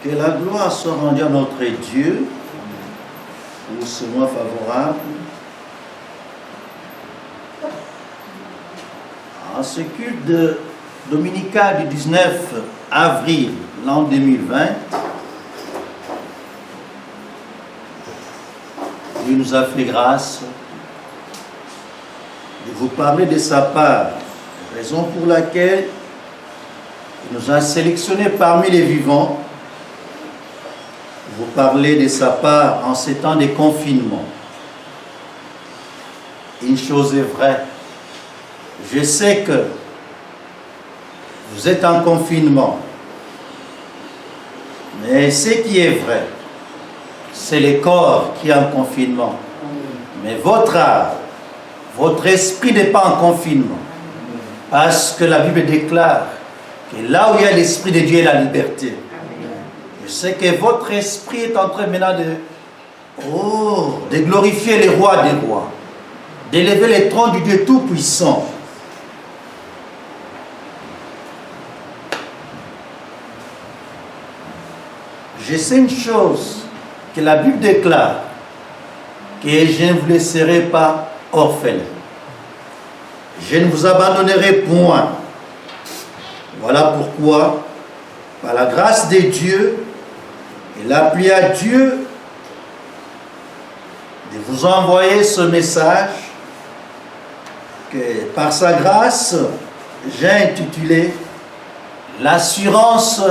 Que la gloire soit rendue à notre Dieu pour ce mois favorable. En ce culte de dominical du 19 avril l'an 2020, Dieu nous a fait grâce de vous parler de sa part, raison pour laquelle il nous a sélectionnés parmi les vivants. Vous parler de sa part en ces temps de confinement. Une chose est vraie, je sais que vous êtes en confinement, mais ce qui est vrai, c'est le corps qui est en confinement. Mais votre âme, votre esprit n'est pas en confinement, parce que la Bible déclare que là où il y a l'esprit de Dieu, il y a la liberté. Je sais que votre esprit est en train maintenant de glorifier les rois des rois, d'élever les trônes du Dieu Tout-Puissant. Je sais une chose, que la Bible déclare, que je ne vous laisserai pas orphelins. Je ne vous abandonnerai point. Voilà pourquoi, par la grâce de Dieu, il a plu à Dieu de vous envoyer ce message que par sa grâce, j'ai intitulé « L'assurance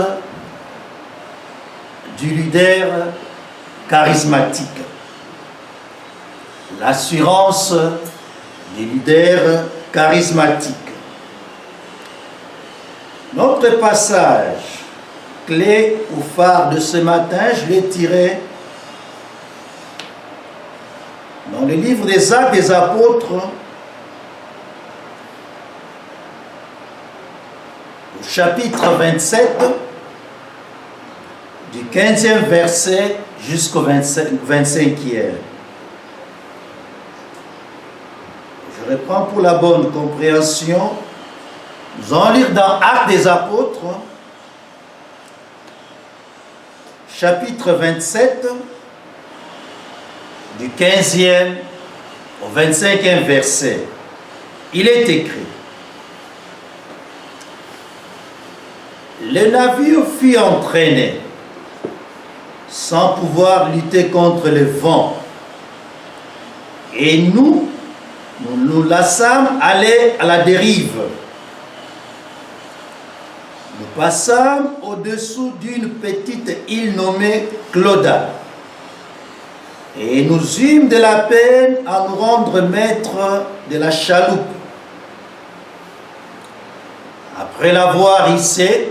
du leader charismatique ». L'assurance du leader charismatique. Notre passage clé ou phare de ce matin, je l'ai tiré dans le livre des Actes des Apôtres, au chapitre 27, du 15e verset jusqu'au 25e. Je reprends pour la bonne compréhension. Nous allons lire dans Actes des Apôtres, chapitre 27, du 15e au 25e verset. Il est écrit: le navire fut entraîné sans pouvoir lutter contre le vent, et nous laissâmes aller à la dérive. Nous passâmes au-dessous d'une petite île nommée Clauda, et nous eûmes de la peine à nous rendre maîtres de la chaloupe. Après l'avoir hissée,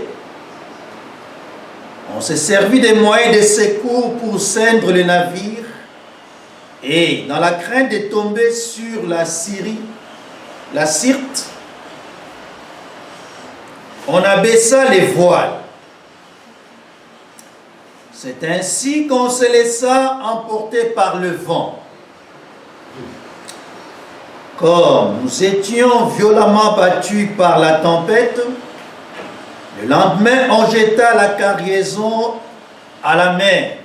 on s'est servi des moyens de secours pour ceindre le navire, et dans la crainte de tomber sur la Syrte, on abaissa les voiles. C'est ainsi qu'on se laissa emporter par le vent. Comme nous étions violemment battus par la tempête, le lendemain on jeta la cargaison à la mer.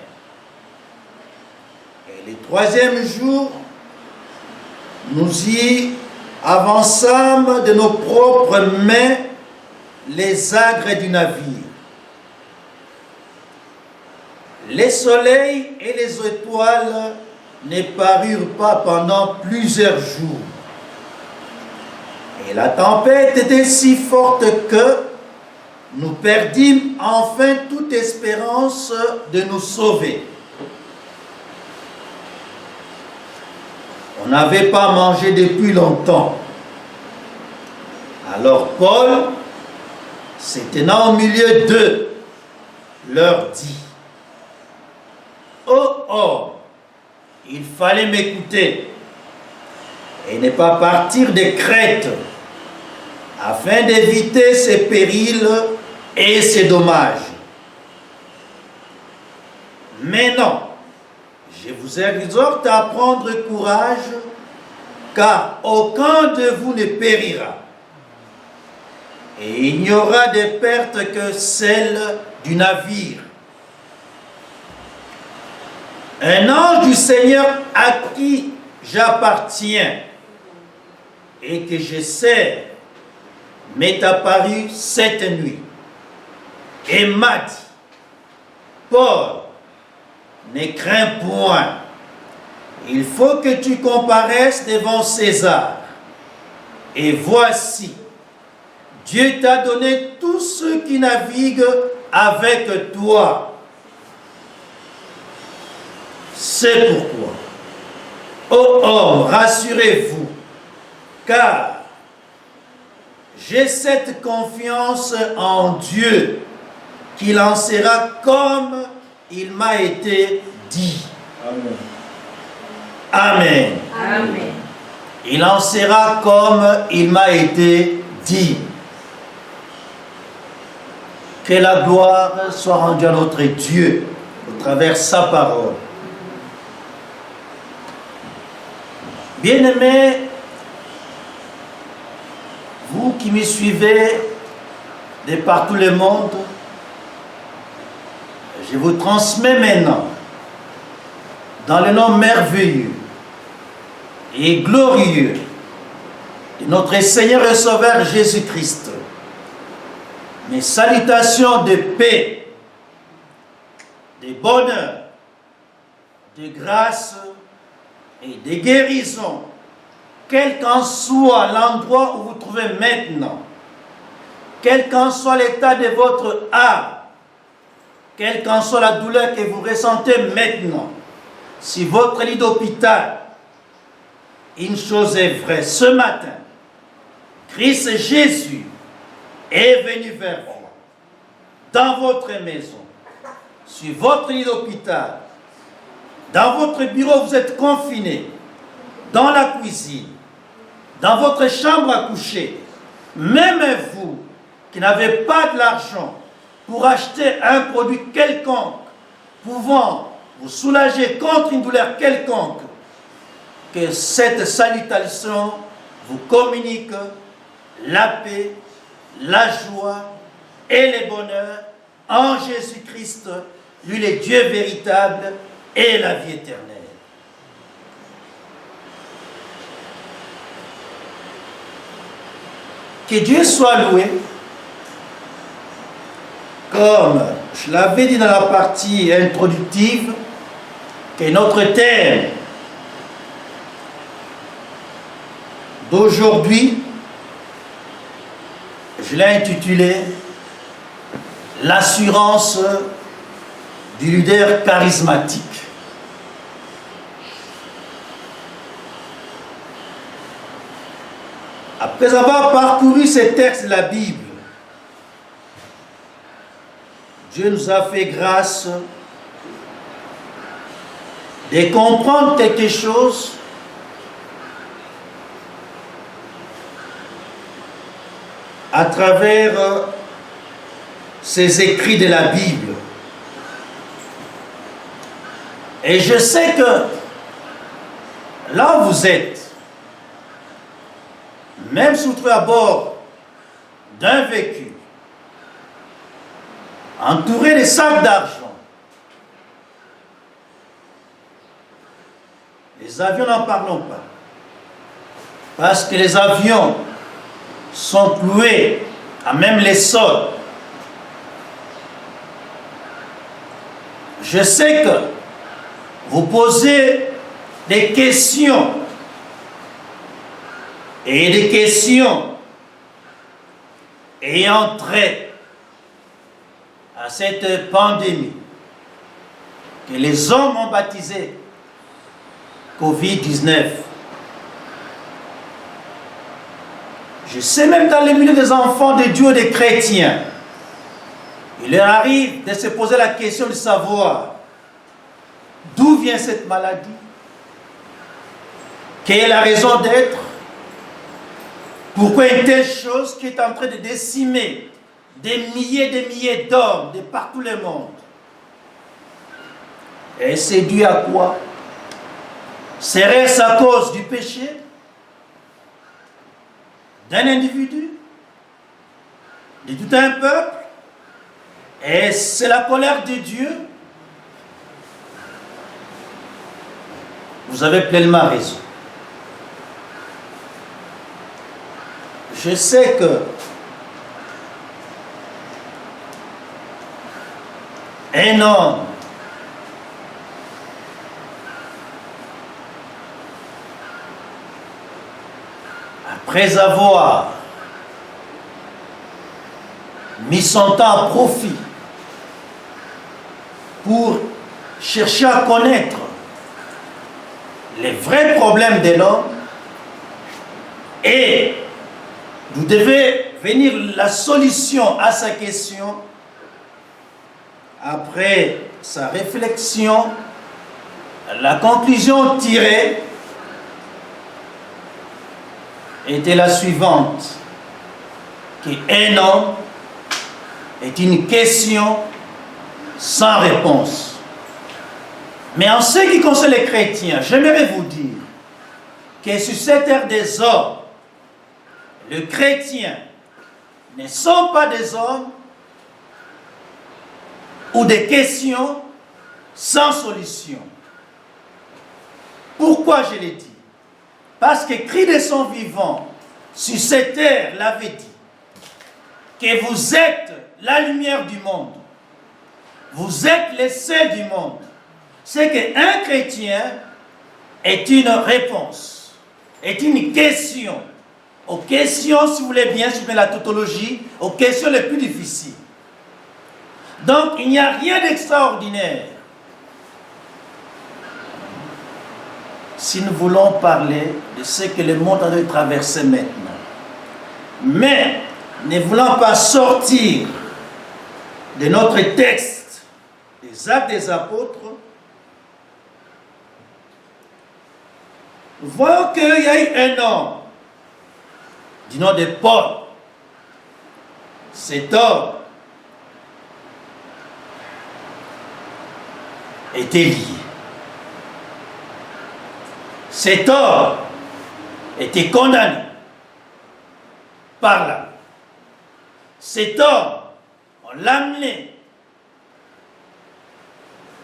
Et le troisième jour, nous y avançâmes de nos propres mains les agres du navire. Les soleils et les étoiles ne parurent pas pendant plusieurs jours. Et la tempête était si forte que nous perdîmes enfin toute espérance de nous sauver. On n'avait pas mangé depuis longtemps. Alors Paul, se tenant au milieu d'eux, leur dit: oh, oh, il fallait m'écouter et ne pas partir de Crète afin d'éviter ces périls et ces dommages. Mais non, je vous exhorte à prendre courage, car aucun de vous ne périra. Et il n'y aura de perte que celle du navire. Un ange du Seigneur à qui j'appartiens et que je sers m'est apparu cette nuit et m'a dit, Paul, ne crains point, il faut que tu comparaisses devant César. Et voici, Dieu t'a donné tous ceux qui naviguent avec toi. C'est pourquoi, ô homme, rassurez-vous, car j'ai cette confiance en Dieu qu'il en sera comme il m'a été dit. Amen. Amen. Amen. Il en sera comme il m'a été dit. Que la gloire soit rendue à notre Dieu au travers sa parole. Bien-aimés, vous qui me suivez de partout le monde, je vous transmets maintenant, dans le nom merveilleux et glorieux de notre Seigneur et Sauveur Jésus-Christ, mes salutations de paix, de bonheur, de grâce et de guérison, quel qu'en soit l'endroit où vous vous trouvez maintenant, quel qu'en soit l'état de votre âme, quelle qu'en soit la douleur que vous ressentez maintenant, si votre lit d'hôpital, une chose est vraie, ce matin, Christ Jésus est venu vers vous, dans votre maison, sur votre lit d'hôpital, dans votre bureau, vous êtes confiné, dans la cuisine, dans votre chambre à coucher, même vous qui n'avez pas de l'argent pour acheter un produit quelconque pouvant vous soulager contre une douleur quelconque, que cette salutation vous communique la paix, la joie et le bonheur en Jésus-Christ, lui le Dieu véritable et la vie éternelle. Que Dieu soit loué, comme je l'avais dit dans la partie introductive, que notre thème d'aujourd'hui, je l'ai intitulé « L'assurance du leader charismatique ». Après avoir parcouru ces textes de la Bible, Dieu nous a fait grâce de comprendre quelque chose à travers ces écrits de la Bible. Et je sais que là où vous êtes, même si vous trouvez à bord d'un véhicule, entouré de sacs d'argent, les avions, n'en parlons pas. Parce que les avions sont cloués à même les sols. Je sais que vous posez des questions et des questions ayant trait à cette pandémie que les hommes ont baptisée Covid-19. Je sais même dans les milieux des enfants de Dieu et des chrétiens, il leur arrive de se poser la question de savoir d'où vient cette maladie, quelle est la raison d'être, pourquoi une telle chose qui est en train de décimer des milliers d'hommes de partout le monde. Et c'est dû à quoi? Serait-ce à cause du péché d'un individu, de tout un peuple? Et c'est la colère de Dieu? Vous avez pleinement raison. Je sais que un homme après avoir mis son temps à profit pour chercher à connaître les vrais problèmes de l'homme, et vous devez venir la solution à sa question. Après sa réflexion, la conclusion tirée était la suivante: qu'un homme est une question sans réponse. Mais en ce qui concerne les chrétiens, j'aimerais vous dire que sur cette terre des hommes, les chrétiens ne sont pas des hommes ou des questions sans solution. Pourquoi je l'ai dit? Parce que Christ de son vivant sur cette terre l'avait dit, que vous êtes la lumière du monde, vous êtes les sels du monde. C'est qu'un chrétien est une réponse, est une question, aux questions, si vous voulez bien suivre la tautologie, aux questions les plus difficiles. Donc il n'y a rien d'extraordinaire si nous voulons parler de ce que le monde a de traverser maintenant. Mais ne voulons pas sortir de notre texte des Actes des Apôtres, nous voyons qu'il y a eu un homme du nom de Paul. Cet homme était lié. Cet homme était condamné par là. Cet homme, on l'a amené.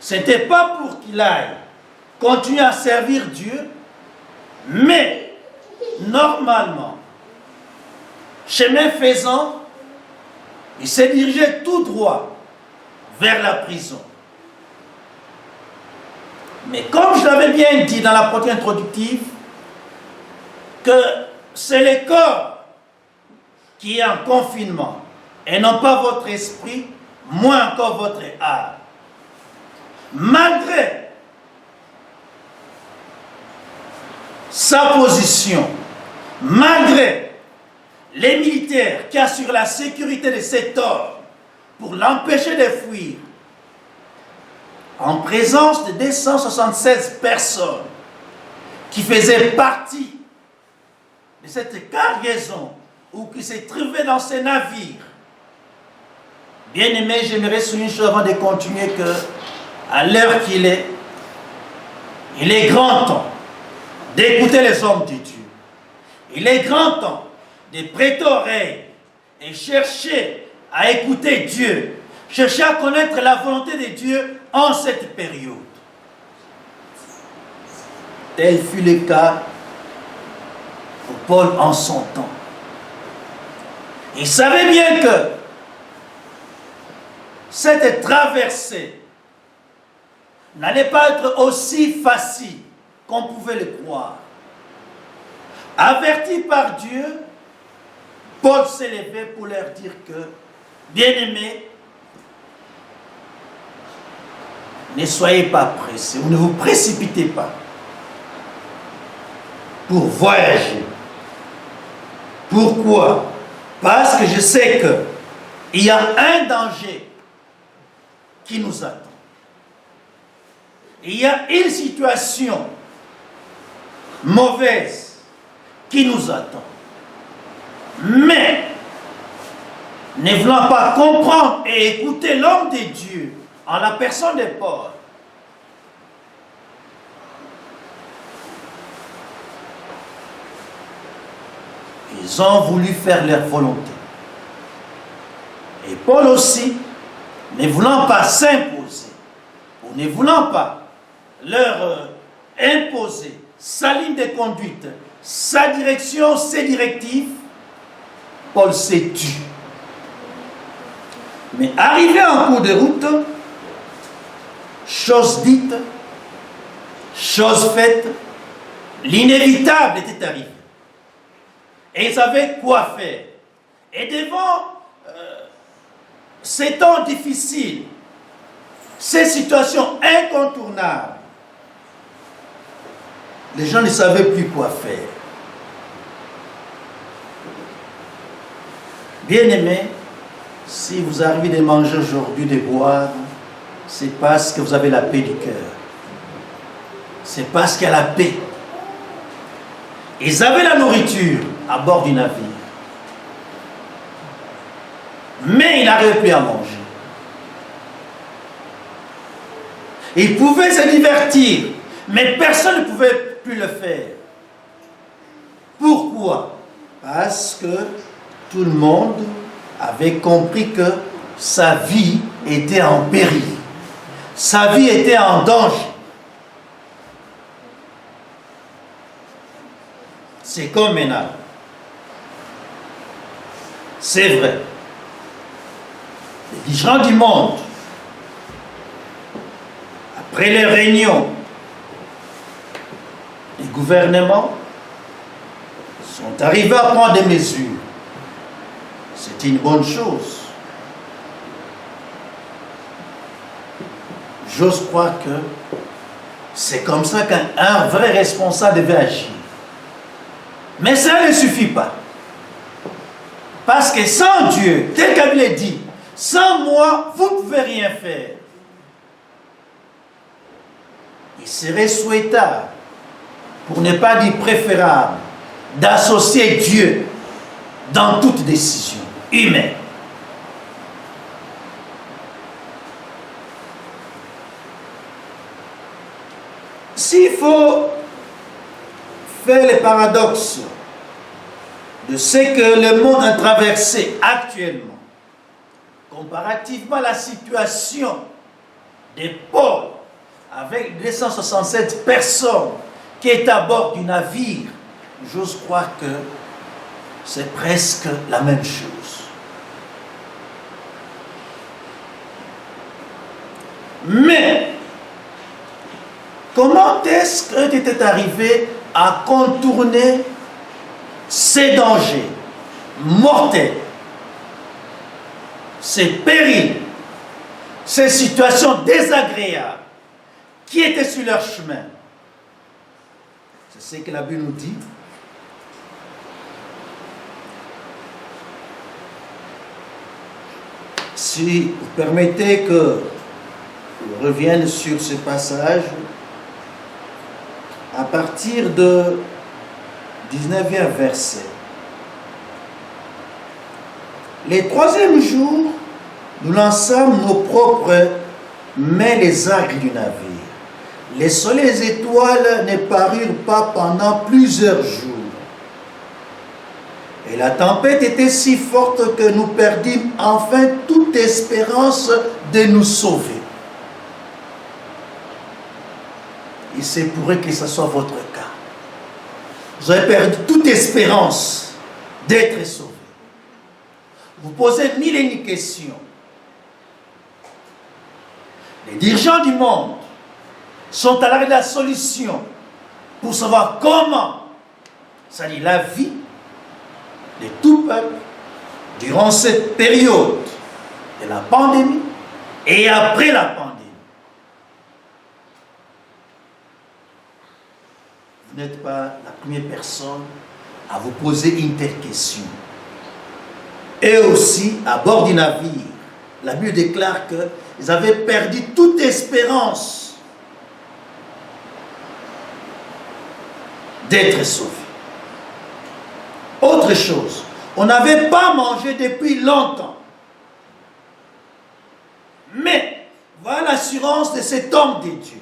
Ce n'était pas pour qu'il aille continuer à servir Dieu, mais normalement, chemin faisant, il s'est dirigé tout droit vers la prison. Mais comme je l'avais bien dit dans la partie introductive, que c'est le corps qui est en confinement et non pas votre esprit, moins encore votre âme. Malgré sa position, malgré les militaires qui assurent la sécurité de cet homme pour l'empêcher de fuir, en présence de 276 personnes qui faisaient partie de cette cargaison ou qui se trouvaient dans ces navires. Bien aimé, j'aimerais souligner une chose avant de continuer, que à l'heure qu'il est, il est grand temps d'écouter les hommes de Dieu. Il est grand temps de prêter oreille et chercher à écouter Dieu, chercher à connaître la volonté de Dieu en cette période. Tel fut le cas pour Paul en son temps. Il savait bien que cette traversée n'allait pas être aussi facile qu'on pouvait le croire. Averti par Dieu, Paul s'est levé pour leur dire que, bien-aimés, ne soyez pas pressés, ou ne vous précipitez pas pour voyager. Pourquoi? Parce que je sais qu'il y a un danger qui nous attend. Il y a une situation mauvaise qui nous attend. Mais, ne voulant pas comprendre et écouter l'homme de Dieu en la personne de Paul, ils ont voulu faire leur volonté. Et Paul aussi, ne voulant pas s'imposer, ou ne voulant pas leur imposer sa ligne de conduite, sa direction, ses directives, Paul s'est tu. Mais arrivé en cours de route, chose dite, chose faite, l'inévitable était arrivé. Et ils savaient quoi faire. Et devant ces temps difficiles, ces situations incontournables, les gens ne savaient plus quoi faire. Bien-aimés, si vous arrivez de manger aujourd'hui, de boire, c'est parce que vous avez la paix du cœur. C'est parce qu'il y a la paix. Ils avaient la nourriture à bord du navire. Mais ils n'arrivaient plus à manger. Ils pouvaient se divertir, mais personne ne pouvait plus le faire. Pourquoi? Parce que tout le monde avait compris que sa vie était en péril. Sa vie était en danger. C'est comme maintenant. C'est vrai. Les gens du monde, après les réunions, les gouvernements sont arrivés à prendre des mesures. C'est une bonne chose. J'ose croire que c'est comme ça qu'un vrai responsable devait agir. Mais ça ne suffit pas. Parce que sans Dieu, tel qu'il l'a dit, sans moi, vous ne pouvez rien faire. Il serait souhaitable, pour ne pas dire préférable, d'associer Dieu dans toute décision humaine. S'il faut faire le paradoxe de ce que le monde a traversé actuellement, comparativement à la situation de Paul, avec 267 personnes qui est à bord du navire, j'ose croire que c'est presque la même chose. Mais, comment est-ce que tu étais arrivé à contourner ces dangers mortels, ces périls, ces situations désagréables qui étaient sur leur chemin? C'est ce que la Bible nous dit. Si vous permettez que je revienne sur ce passage, à partir de 19e verset. Les troisième jour, nous lançâmes nos propres mains les arcs du navire. Les soleils et les étoiles ne parurent pas pendant plusieurs jours. Et la tempête était si forte que nous perdîmes enfin toute espérance de nous sauver. Il se pourrait que ce soit votre cas. Vous avez perdu toute espérance d'être sauvé. Vous posez mille et une questions. Les dirigeants du monde sont à l'arrêt de la solution pour savoir comment, c'est-à-dire la vie de tout peuple, durant cette période de la pandémie et après la pandémie. Vous n'êtes pas la première personne à vous poser une telle question. Et aussi, à bord du navire, la Bible déclare qu'ils avaient perdu toute espérance d'être sauvés. Autre chose, on n'avait pas mangé depuis longtemps. Mais, voilà l'assurance de cet homme de Dieu.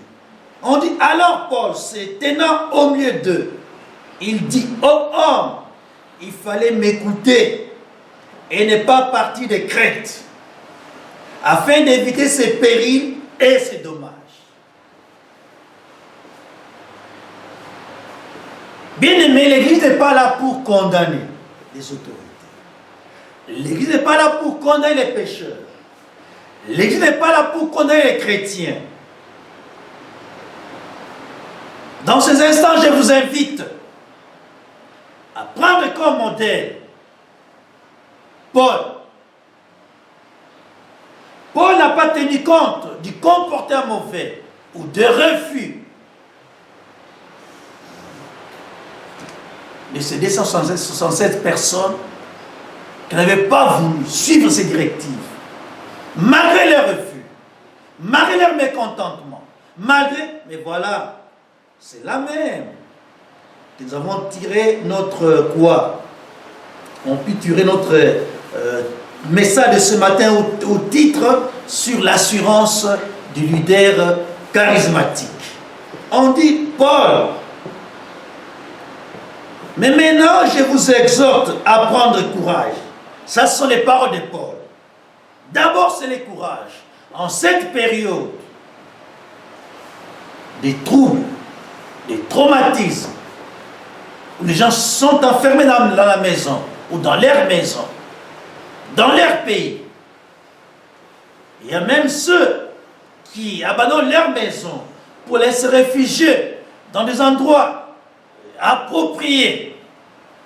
On dit, alors Paul, se tenant au milieu d'eux, il dit, oh homme, il fallait m'écouter et ne pas partir de Crète, afin d'éviter ces périls et ces dommages. Bien aimé, l'Église n'est pas là pour condamner les autorités. L'Église n'est pas là pour condamner les pécheurs. L'Église n'est pas là pour condamner les chrétiens. Dans ces instants, je vous invite à prendre comme modèle Paul. Paul n'a pas tenu compte du comportement mauvais ou de refus de ces 267 personnes qui n'avaient pas voulu suivre ces directives, malgré leur refus, malgré leur mécontentement, mais voilà, c'est là même que nous avons tiré notre quoi? On peut tirer notre message de ce matin au titre sur l'assurance du leader charismatique. On dit Paul. Mais maintenant, je vous exhorte à prendre courage. Ça sont les paroles de Paul. D'abord, c'est le courage. En cette période des troubles, des traumatismes, où les gens sont enfermés dans la maison, ou dans leur maison, dans leur pays. Il y a même ceux qui abandonnent leur maison pour aller se réfugier dans des endroits appropriés,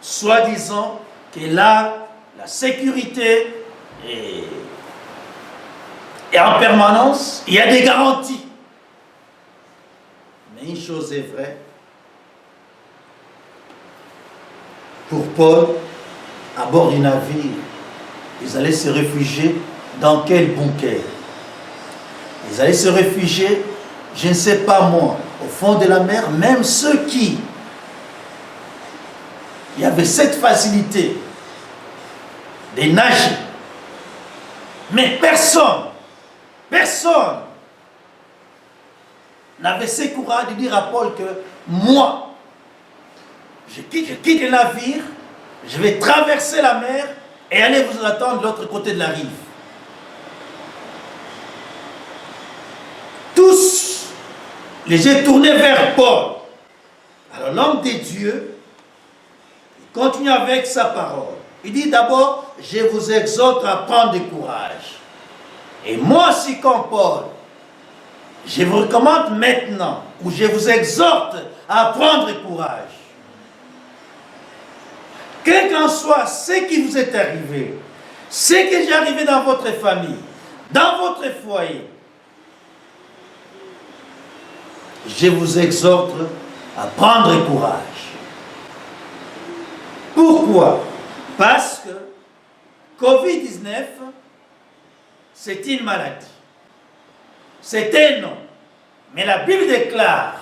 soi-disant que là, la sécurité est en permanence, il y a des garanties. Mais une chose est vraie, pour Paul, à bord du navire, ils allaient se réfugier dans quel bunker? Ils allaient se réfugier, je ne sais pas moi, au fond de la mer, même ceux qui il y avait cette facilité de nager. Mais personne n'avait ce courage de dire à Paul que moi, je quitte le navire, je vais traverser la mer et aller vous attendre de l'autre côté de la rive. Tous les yeux tournés vers Paul. Alors l'homme de Dieu continue avec sa parole. Il dit d'abord, je vous exhorte à prendre du courage. Et moi aussi comme Paul, je vous recommande maintenant, ou je vous exhorte à prendre courage. Quel qu'en soit ce qui vous est arrivé, ce qui est arrivé dans votre famille, dans votre foyer, je vous exhorte à prendre courage. Pourquoi? Parce que Covid-19, c'est une maladie. C'est un nom. Mais la Bible déclare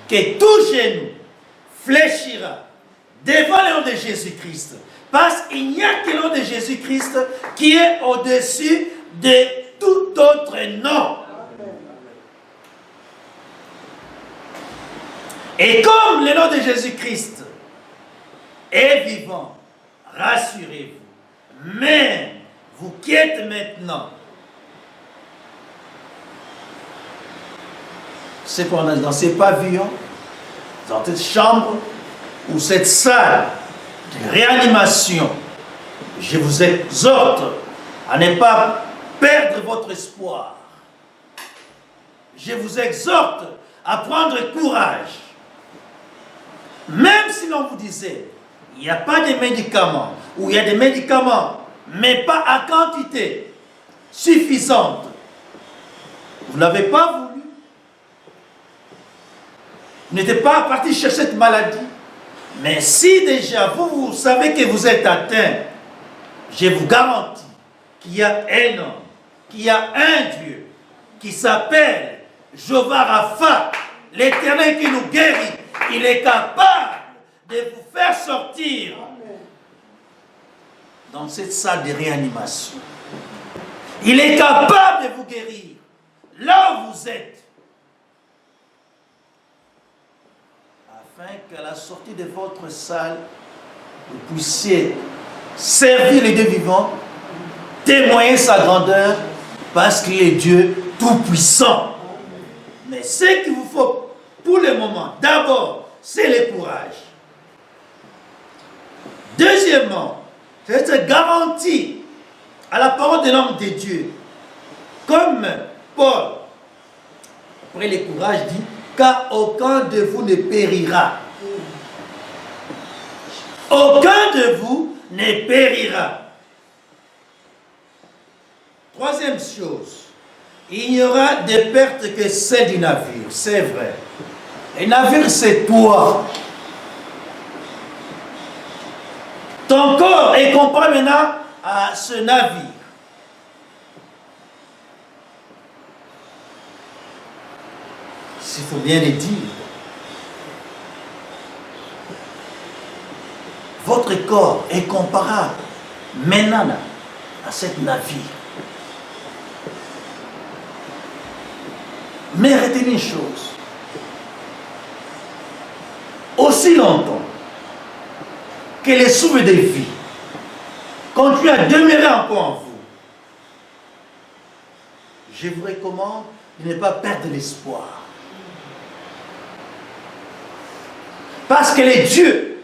que tout genou fléchira devant le nom de Jésus-Christ. Parce qu'il n'y a que le nom de Jésus-Christ qui est au-dessus de tout autre nom. Et comme le nom de Jésus-Christ est vivant, rassurez-vous, même vous qui êtes maintenant, c'est qu'on a dans ces pavillons, dans cette chambre ou cette salle de réanimation, je vous exhorte à ne pas perdre votre espoir. Je vous exhorte à prendre courage. Même si l'on vous disait, il n'y a pas de médicaments, ou il y a des médicaments, mais pas à quantité suffisante, vous ne l'avez pas voulu. Vous n'êtes pas parti chercher cette maladie. Mais si déjà vous savez que vous êtes atteint, je vous garantis qu'il y a un homme, qu'il y a un Dieu qui s'appelle Jéhovah Rapha, l'Éternel qui nous guérit. Il est capable de vous faire sortir dans cette salle de réanimation. Il est capable de vous guérir là où vous êtes. Afin qu'à la sortie de votre salle, vous puissiez servir les dieux vivants, témoigner sa grandeur, parce qu'il est Dieu tout-puissant. Mais ce qu'il vous faut pour le moment, d'abord, c'est le courage. Deuxièmement, c'est cette garantie à la parole de l'homme de Dieu. Comme Paul, après les courages, dit, car aucun de vous ne périra. Aucun de vous ne périra. Troisième chose, il n'y aura de perte que celle du navire, c'est vrai. Le navire, c'est toi. Ton corps est comparé maintenant à ce navire. Il faut bien le dire. Votre corps est comparable maintenant à cette navire. Mais retenez une chose. Aussi longtemps que les souffles de vie continuent à demeurer encore en vous, je vous recommande de ne pas perdre l'espoir. Parce que les dieux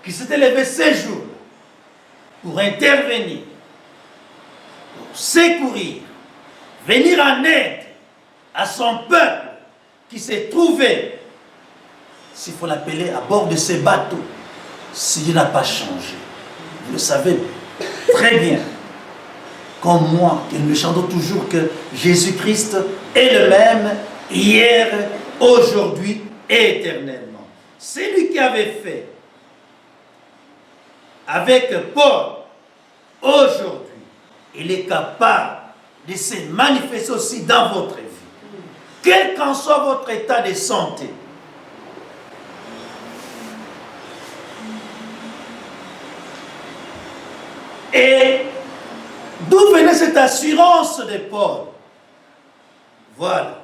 qui s'étaient levés ces jours pour intervenir, pour secourir, venir en aide à son peuple qui s'est trouvé, s'il faut l'appeler, à bord de ces bateaux, s'il n'a pas changé. Vous le savez très bien, comme moi, que nous chantons toujours que Jésus-Christ est le même hier, aujourd'hui et éternellement. C'est lui qui avait fait avec Paul aujourd'hui. Il est capable de se manifester aussi dans votre vie. Quel qu'en soit votre état de santé. Et d'où venait cette assurance de Paul? Voilà.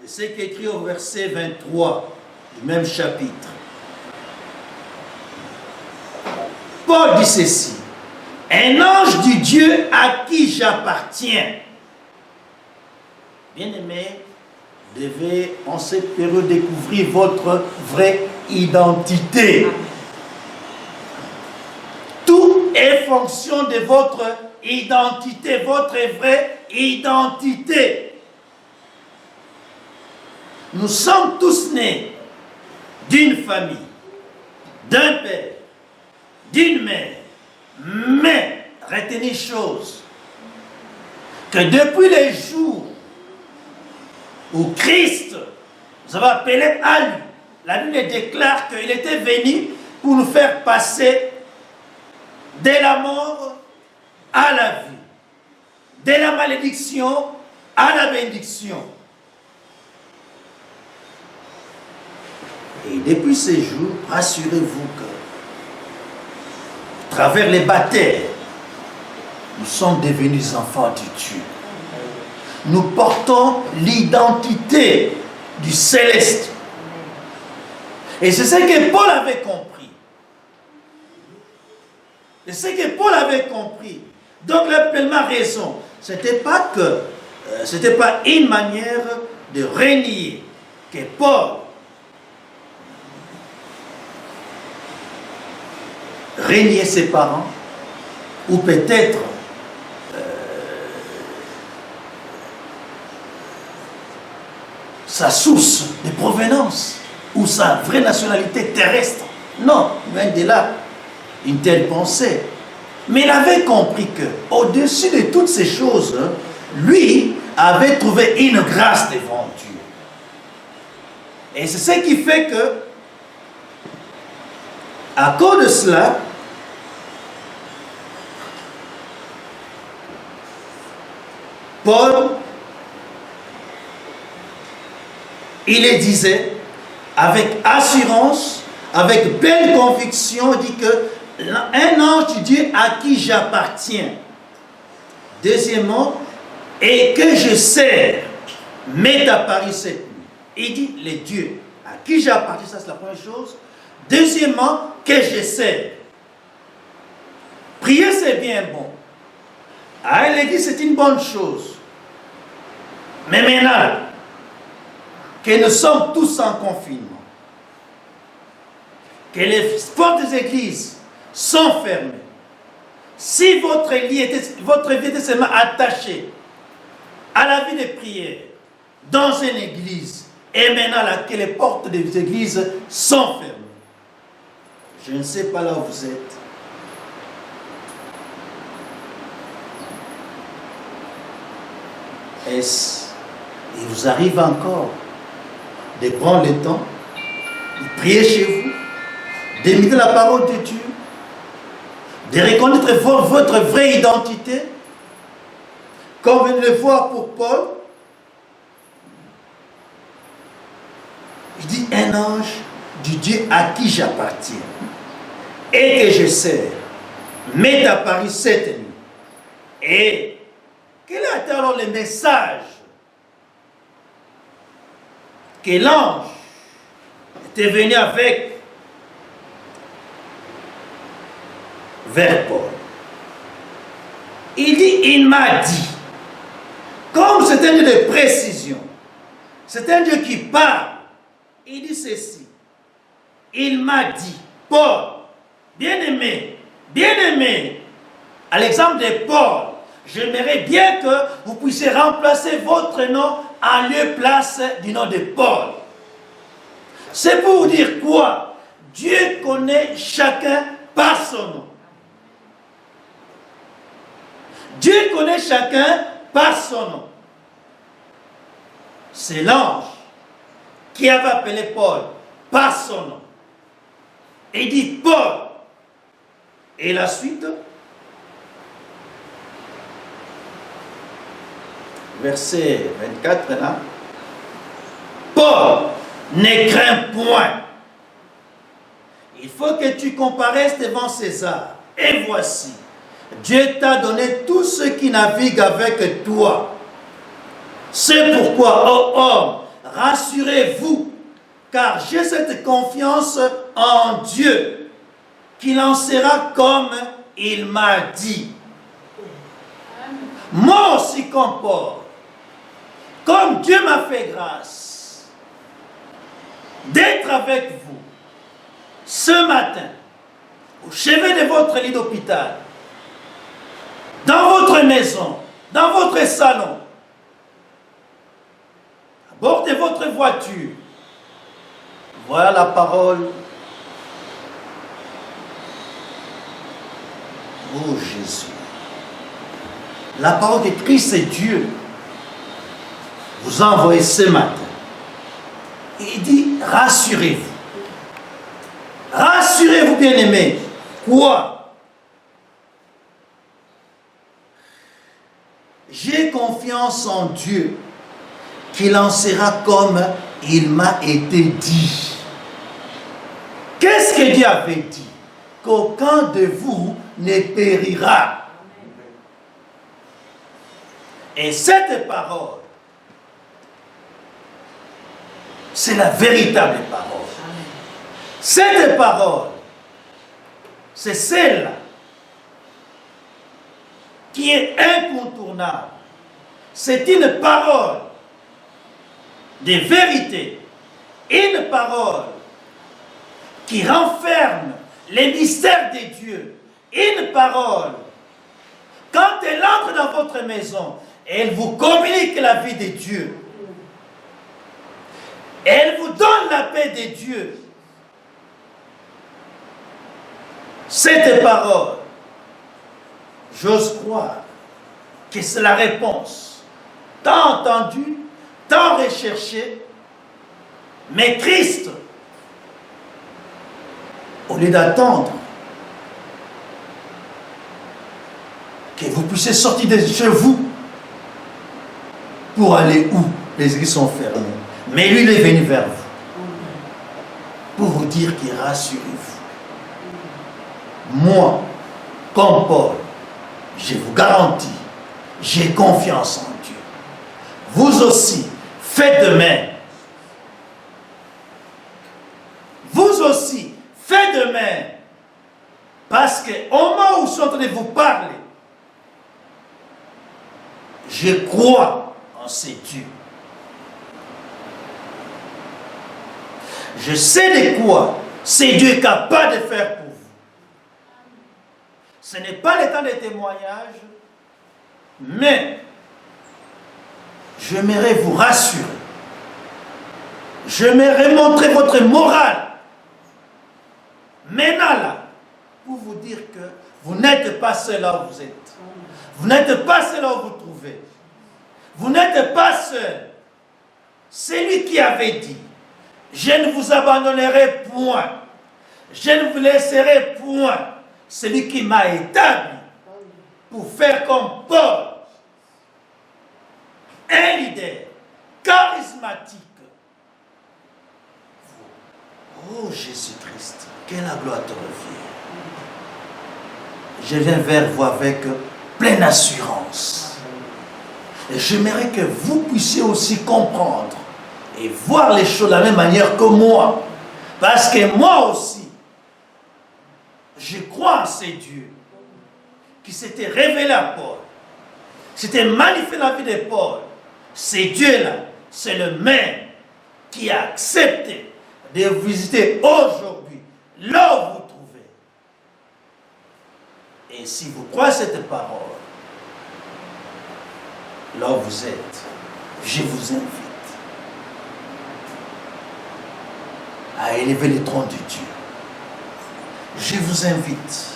C'est ce qui est écrit au verset 23 du même chapitre. Paul dit ceci. Un ange du Dieu à qui j'appartiens. Bien-aimé, vous devez en cette période découvrir votre vraie identité. Tout est fonction de votre identité, votre vraie identité. Nous sommes tous nés d'une famille, d'un père, d'une mère. Mais, retenez une chose, que depuis les jours où Christ nous avait appelés à lui, la Bible déclare qu'il était venu pour nous faire passer de la mort à la vie, de la malédiction à la bénédiction. Et depuis ces jours, rassurez-vous que, à travers les baptêmes, nous sommes devenus enfants de Dieu. Nous portons l'identité du céleste. Et c'est ce que Paul avait compris. C'est ce que Paul avait compris. Donc, il a pleinement raison. Ce n'était pas une manière de renier que Paul renier ses parents, ou peut-être sa source de provenance, ou sa vraie nationalité terrestre. Non, même de là, une telle pensée. Mais il avait compris que, au-dessus de toutes ces choses, lui avait trouvé une grâce devant Dieu. Et c'est ce qui fait que, à cause de cela, Paul, il le disait avec assurance, avec pleine conviction, il dit que un ange du Dieu à qui j'appartiens. Deuxièmement, et que je sers, m'est apparu cette nuit. Il dit les dieux à qui j'appartiens, ça c'est la première chose. Deuxièmement, que je sers. Prier c'est bien bon. À l'église c'est une bonne chose. Mais maintenant, que nous sommes tous en confinement, que les portes des églises sont fermées, si votre vie était seulement attachée à la vie de prière dans une église, et maintenant là, que les portes des églises sont fermées, je ne sais pas là où vous êtes. Est-ce qu'il vous arrive encore de prendre le temps, de prier chez vous, d'imiter la parole de Dieu, de reconnaître votre vraie identité, comme on vient de le voir pour Paul? Il dit: un ange du Dieu à qui j'appartiens et que je sers m'est apparu cette nuit. Et quel a été alors le message que l'ange était venu avec vers Paul? Il dit: il m'a dit, comme c'est un Dieu de précision, c'est un Dieu qui parle, il dit ceci: il m'a dit, Paul, bien-aimé, à l'exemple de Paul, j'aimerais bien que vous puissiez remplacer votre nom en lieu place du nom de Paul. C'est pour vous dire quoi? Dieu connaît chacun par son nom. Dieu connaît chacun par son nom. C'est l'ange qui avait appelé Paul par son nom. Et il dit: Paul. Et la suite, verset 24 là. Paul, ne crains point. Il faut que tu comparaisses devant César. Et voici, Dieu t'a donné tout ce qui navigue avec toi. C'est pourquoi, ô homme, rassurez-vous, car j'ai cette confiance en Dieu, qu'il en sera comme il m'a dit. Moi aussi, comme Paul, comme Dieu m'a fait grâce d'être avec vous ce matin, au chevet de votre lit d'hôpital, dans votre maison, dans votre salon, à bord de votre voiture. Voilà la parole. Oh Jésus. La parole de Christ et Dieu vous a envoyé ce matin. Il dit: rassurez-vous. Rassurez-vous, bien-aimés. Quoi? J'ai confiance en Dieu, qu'il en sera comme il m'a été dit. Qu'est-ce que Dieu avait dit? Qu'aucun de vous ne périra. Et cette parole, c'est la véritable parole. Cette parole, c'est celle qui est incontournable. C'est une parole de vérité, une parole qui renferme les mystères de Dieu, une parole, quand elle entre dans votre maison, elle vous communique la vie de Dieu. Elle vous donne la paix de Dieu. Cette parole, j'ose croire que c'est la réponse, tant entendue, tant recherchée, mais Christ, au lieu d'attendre que vous puissiez sortir de chez vous pour aller où les églises sont fermées, mais lui, il est venu vers vous pour vous dire qu'il rassurez-vous. Moi, comme Paul, je vous garantis, j'ai confiance en Dieu. Vous aussi, faites de même. Vous aussi, faites de même. Parce qu'au moment où je suis en train de vous parler, je crois en ces dieux. Je sais de quoi c'est Dieu capable de faire pour vous. Ce n'est pas le temps des témoignages, mais j'aimerais vous rassurer. J'aimerais montrer votre morale. Maintenant là, pour vous dire que vous n'êtes pas seul là où vous êtes. Vous n'êtes pas seul là où vous vous trouvez. Vous n'êtes pas seul. C'est lui qui avait dit, je ne vous abandonnerai point. Je ne vous laisserai point. C'est lui qui m'a établi pour faire comme Paul, un leader charismatique. Oh Jésus-Christ, que la gloire te revienne. Je viens vers vous avec pleine assurance. Et j'aimerais que vous puissiez aussi comprendre et voir les choses de la même manière que moi. Parce que moi aussi, je crois en ces dieux qui s'étaient révélés à Paul. C'était magnifié dans la vie de Paul. Ces dieux-là, c'est le même qui a accepté de vous visiter aujourd'hui, là où vous vous trouvez. Et si vous croyez cette parole, là où vous êtes, je vous invite à élever le trône de Dieu. Je vous invite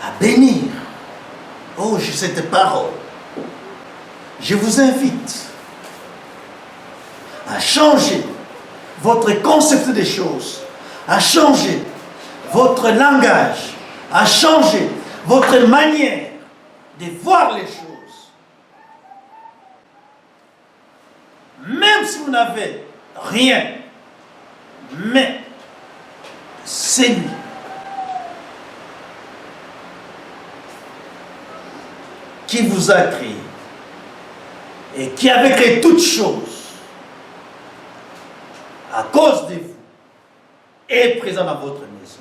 à bénir. Oh, j'ai cette parole. Je vous invite à changer votre concept des choses, à changer votre langage, à changer votre manière de voir les choses. Même si vous n'avez rien, mais c'est lui qui vous a créé et qui avait créé toutes choses à cause de vous est présent dans votre maison.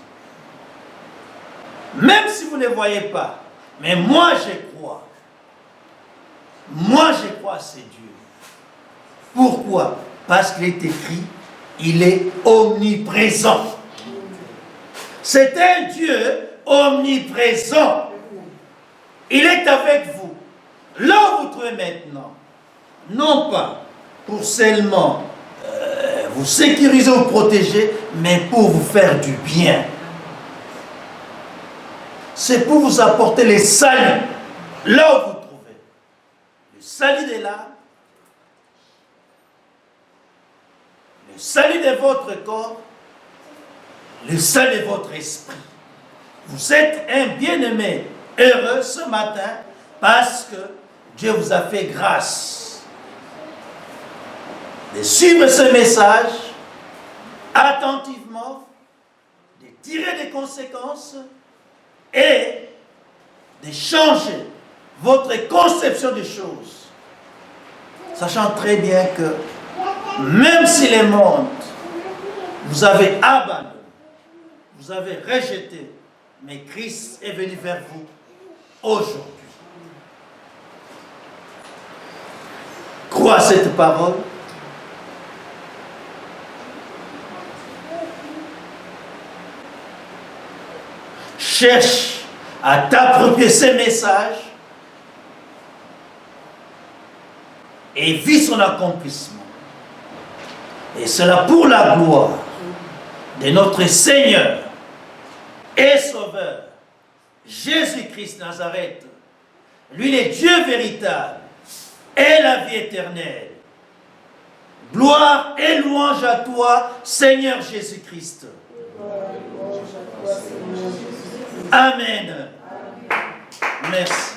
Même si vous ne le voyez pas, mais moi je crois. Moi je crois à ces dieux. Pourquoi? Parce qu'il est écrit, il est omniprésent. C'est un Dieu omniprésent. Il est avec vous. Là où vous trouvez maintenant, non pas pour seulement vous sécuriser ou protéger, mais pour vous faire du bien. C'est pour vous apporter les saluts là où vous trouvez. Le salut de l'âme, le salut de votre corps, le salut de votre esprit. Vous êtes un bien-aimé heureux ce matin parce que Dieu vous a fait grâce de suivre ce message attentivement, de tirer des conséquences et de changer votre conception des choses. Sachant très bien que même si le monde vous avez abandonné, vous avez rejeté, mais Christ est venu vers vous aujourd'hui. Crois cette parole. Cherche à t'approprier ces messages et vis son accomplissement. Et cela pour la gloire de notre Seigneur et Sauveur, Jésus-Christ Nazareth. Lui, le Dieu véritable et la vie éternelle. Gloire et louange à toi, Seigneur Jésus-Christ. Amen. Merci.